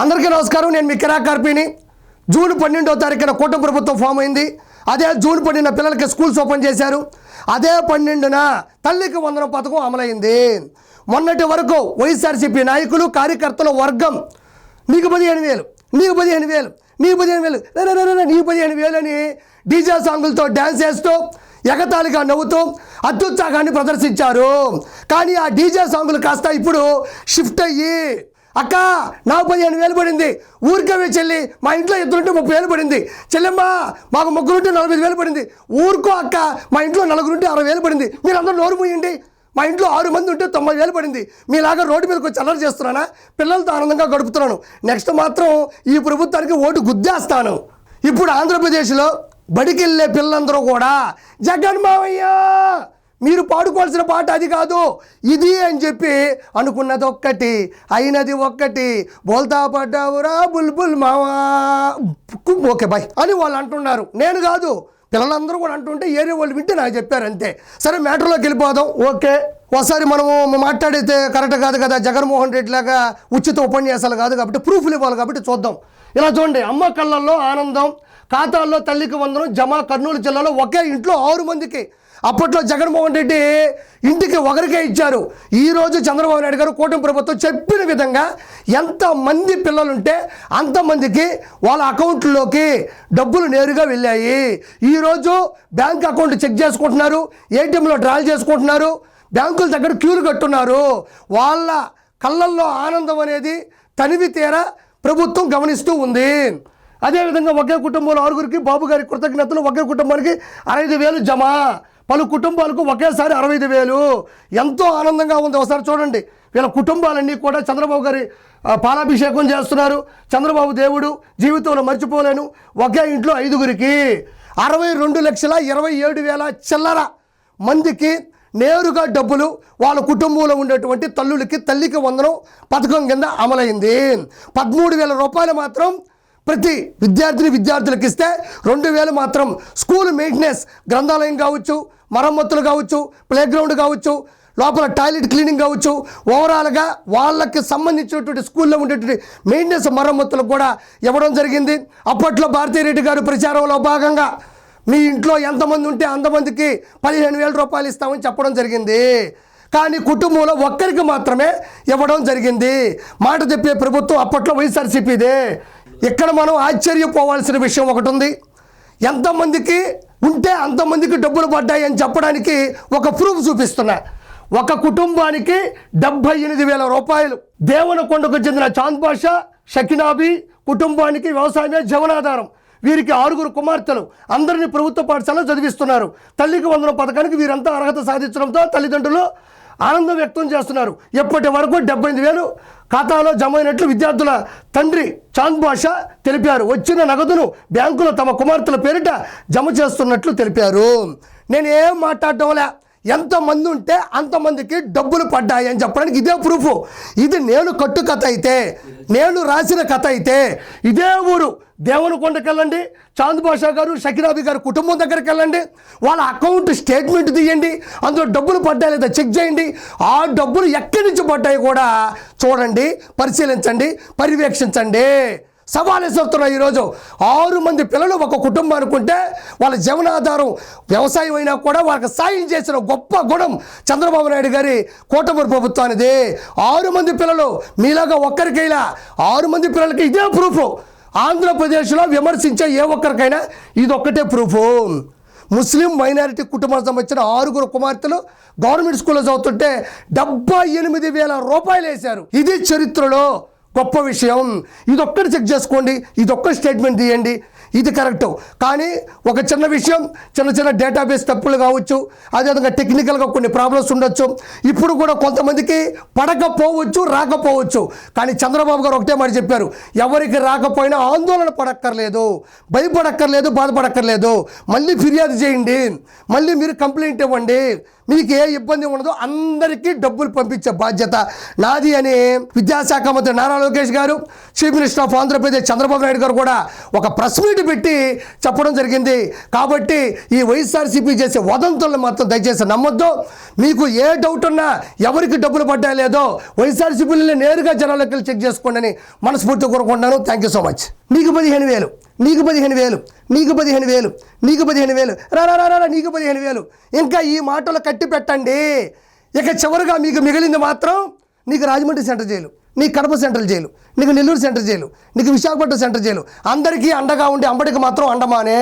అందరికీ నమస్కారం. నేను మీ కిరా కార్పిని. జూన్ 12వ తారీఖున కూటమి ప్రభుత్వం ఫామ్ అయింది. అదే జూన్ 12న పిల్లలకి స్కూల్స్ ఓపెన్ చేశారు. అదే 12న తల్లికి వందనం పథకం అమలైంది. మొన్నటి వరకు వైఎస్ఆర్సీపీ నాయకులు కార్యకర్తల వర్గం నీకు 15,000, నీకు 15,000, నీకు 15,000, నీకు 15,000 అని డీజే సాంగులతో డ్యాన్స్ చేస్తూ ఎగతాళిగా నవ్వుతూ అత్యుత్సాహాన్ని ప్రదర్శించారు. కానీ ఆ డీజే సాంగులు కాస్త ఇప్పుడు షిఫ్ట్ అయ్యి, అక్క నాకు 15,000 పడింది, ఊరికే చెల్లి మా ఇంట్లో ఇద్దరుంటే 30,000 పడింది, చెల్లెమ్మ మాకు ముగ్గురుంటే 45,000 పడింది, ఊరుకో అక్క మా ఇంట్లో నలుగురుంటే 60,000 పడింది, మీరందరూ నోరు మూయండి, మా ఇంట్లో 6 మంది ఉంటే 90,000 పడింది, మీలాగా రోడ్డు మీదకి వచ్చి అల్లరి చేస్తున్నానా, పిల్లలతో ఆనందంగా గడుపుతున్నాను, నెక్స్ట్ మాత్రం ఈ ప్రభుత్వానికి ఓటు గుద్దేస్తాను. ఇప్పుడు ఆంధ్రప్రదేశ్లో బడికి వెళ్ళే పిల్లలందరూ కూడా జగన్ మావయ్య మీరు పాడుకోవాల్సిన పాట అది కాదు ఇది అని చెప్పి అనుకున్నది ఒక్కటి, అయినది ఒక్కటి, బోల్తా పడ్డావురా బుల్బుల్ మావా ఓకే బాయ్ అని వాళ్ళు అంటున్నారు. నేను కాదు, పిల్లలందరూ కూడా అంటుంటే ఏరియా వాళ్ళు వింటే నాకు చెప్పారు అంతే. సరే మ్యాటర్లోకి వెళ్ళిపోదాం. ఓకే, ఒకసారి మనము మాట్లాడితే కరెక్ట్ కాదు కదా, జగన్మోహన్ రెడ్డి లాగా ఉచిత ఉపన్యాసాలు కాదు కాబట్టి ప్రూఫ్లు ఇవ్వాలి కాబట్టి చూద్దాం. ఇలా చూడండి, అమ్మ కళ్ళల్లో ఆనందం, ఖాతాల్లో తల్లికి వందనం జమ. కర్నూలు జిల్లాలో ఒకే ఇంట్లో 6 మందికి. అప్పట్లో జగన్మోహన్ రెడ్డి ఇంటికి ఒకరికే ఇచ్చారు. ఈరోజు చంద్రబాబు నాయుడు గారు కూటమి ప్రభుత్వం చెప్పిన విధంగా ఎంతమంది పిల్లలుంటే అంతమందికి వాళ్ళ అకౌంట్లోకి డబ్బులు నేరుగా వెళ్ళాయి. ఈరోజు బ్యాంక్ అకౌంట్ చెక్ చేసుకుంటున్నారు, ఏటీఎంలో డ్రాల్ చేసుకుంటున్నారు, బ్యాంకుల దగ్గర క్యూలు కట్టున్నారు. వాళ్ళ కళ్ళల్లో ఆనందం అనేది తనివి తీరా ప్రభుత్వం గమనిస్తూ ఉంది. అదేవిధంగా ఒకే కుటుంబంలో 6గురికి బాబు గారి కృతజ్ఞతలు, ఒకే కుటుంబానికి 65,000 జమ. పలు కుటుంబాలకు ఒకేసారి 65,000. ఎంతో ఆనందంగా ఉంది. ఒకసారి చూడండి, వీళ్ళ కుటుంబాలన్నీ కూడా చంద్రబాబు గారి పాలాభిషేకం చేస్తున్నారు. చంద్రబాబు దేవుడు, జీవితంలో మర్చిపోలేను. ఒకే ఇంట్లో 5గురికి 62,27,000 చిల్లర మందికి నేరుగా డబ్బులు వాళ్ళ కుటుంబంలో ఉండేటువంటి తల్లులకి తల్లికి వందనం పథకం కింద అమలైంది. 13,000 రూపాయలు మాత్రం ప్రతి విద్యార్థులకు ఇస్తే 2,000 మాత్రం స్కూల్ మెయింటెనెన్స్, గ్రంథాలయం కావచ్చు, మరమ్మతులు కావచ్చు, ప్లేగ్రౌండ్ కావచ్చు, లోపల టాయిలెట్ క్లీనింగ్ కావచ్చు, ఓవరాల్గా వాళ్ళకి సంబంధించినటువంటి స్కూల్లో ఉండేటువంటి మెయింటెనెన్స్ మరమ్మతులకు కూడా ఇవ్వడం జరిగింది. అప్పట్లో భారతీరెడ్డి గారు ప్రచారంలో భాగంగా మీ ఇంట్లో ఎంతమంది ఉంటే అంతమందికి 15,000 రూపాయలు ఇస్తామని చెప్పడం జరిగింది. కానీ కుటుంబంలో ఒక్కరికి మాత్రమే ఇవ్వడం జరిగింది. మాట చెప్పే ప్రభుత్వం అప్పట్లో వైఎస్ఆర్సీపీదే. ఇక్కడ మనం ఆశ్చర్యపోవాల్సిన విషయం ఒకటి ఉంది. ఎంతమందికి ఉంటే అంతమందికి డబ్బులు పడ్డాయి అని చెప్పడానికి ఒక ప్రూఫ్ చూపిస్తున్నా. ఒక కుటుంబానికి 78,000 రూపాయలు. దేవనకొండకు చెందిన చాంద్ బాషా, షకినాబీ కుటుంబానికి వ్యవసాయమే జీవనాధారం. వీరికి 6గురు కుమార్తెలు, అందరినీ ప్రభుత్వ పాఠశాలలో చదివిస్తున్నారు. తల్లికి వందనం పథకానికి వీరంతా అర్హత సాధించడంతో తల్లిదండ్రులు ఆనందం వ్యక్తం చేస్తున్నారు. ఇప్పటి వరకు 78,000 ఖాతాలో జమ అయినట్లు విద్యార్థుల తండ్రి చాంద్ బాషా తెలిపారు. వచ్చిన నగదును బ్యాంకులో తమ కుమార్తెల పేరిట జమ చేస్తున్నట్లు తెలిపారు. నేను ఏం మాట్లాడటంలే, ఎంతమంది ఉంటే అంతమందికి డబ్బులు పడ్డాయి అని చెప్పడానికి ఇదే ప్రూఫ్. ఇది నేను కట్టు కథ అయితే, నేను రాసిన కథ అయితే, ఇదే ఊరు దేవనకొండకి వెళ్ళండి, చాంద్ బాషా గారు, షకినాబీ గారు కుటుంబం దగ్గరికి వెళ్ళండి, వాళ్ళ అకౌంట్ స్టేట్మెంట్ తీయండి, అందులో డబ్బులు పడ్డాయి లేదా చెక్ చేయండి. ఆ డబ్బులు ఎక్కడి నుంచి పడ్డాయి కూడా చూడండి, పరిశీలించండి, పర్యవేక్షించండి. సవాలు ఎదురుతున్నారు. ఈరోజు 6 మంది పిల్లలు ఒక కుటుంబానికి ఉంటే వాళ్ళ జీవనాధారం వ్యవసాయం అయినా కూడా వాళ్ళకి సాయం చేసిన గొప్ప గుణం చంద్రబాబు నాయుడు గారి కూటమి ప్రభుత్వానిది. 6 మంది పిల్లలు, మీలాగా ఒక్కరికైనా 6 మంది పిల్లలకి ఇదే ప్రూఫ్. ఆంధ్రప్రదేశ్లో విమర్శించే ఏ ఒక్కరికైనా ఇదొక్కటే ప్రూఫ్. ముస్లిం మైనారిటీ కుటుంబానికి సంబంధించిన 6గురు కుమార్తెలు గవర్నమెంట్ స్కూల్లో చదువుతుంటే 78,000 రూపాయలు వేశారు. ఇది చరిత్రలో గొప్ప విషయం. ఇదొక్కటి చెక్ చేసుకోండి, ఇదొక్క స్టేట్మెంట్ తీయండి, ఇది కరెక్టు. కానీ ఒక చిన్న విషయం, చిన్న డేటాబేస్ తప్పులు కావచ్చు, అదేవిధంగా టెక్నికల్గా కొన్ని ప్రాబ్లమ్స్ ఉండొచ్చు. ఇప్పుడు కూడా కొంతమందికి పడకపోవచ్చు, రాకపోవచ్చు. కానీ చంద్రబాబు గారు ఒకటే మాట చెప్పారు, ఎవరికి రాకపోయినా ఆందోళన పడక్కర్లేదు, భయపడక్కర్లేదు, బాధపడక్కర్లేదు. మళ్ళీ ఫిర్యాదు చేయండి, మళ్ళీ మీరు కంప్లైంట్ ఇవ్వండి, మీకు ఏ ఇబ్బంది ఉండదు, అందరికీ డబ్బులు పంపించే బాధ్యత నాది అని విద్యాశాఖ మంత్రి నారా లోకేష్ గారు, chief minister of Andhra Pradesh Chandrababu Naidu గారు కూడా ఒక ప్రెస్ మీట్ పెట్టి చెప్పడం జరిగింది. కాబట్టి ఈ వైఎస్ఆర్సీపీ చేసే వదంతులను మాత్రం దయచేసి నమ్మొద్దు. మీకు ఏ డౌట్ ఉన్నా, ఎవరికి డబ్బులు పడ్డా లేదో వైఎస్ఆర్సీపీని నేరుగా జనాలకు వెళ్ళి చెక్ చేసుకోండి అని మనస్ఫూర్తిగా కోరుకుంటున్నాను. Thank you so much. నీకు 15,000, నీకు 15,000, నీకు 15,000, నీకు 15,000, రా నీకు 15,000. ఇంకా ఈ మాటలు కట్టి పెట్టండి. ఇక చివరిగా మీకు మిగిలింది మాత్రం నీకు రాజమండ్రి సెంటర్ జైలు, నీకు కడప సెంట్రల్ జైలు, నీకు నెల్లూరు సెంటర్ జైలు, నీకు విశాఖపట్నం సెంటర్ జైలు. అందరికీ అండగా ఉండి అంబడికి మాత్రం అండమానే.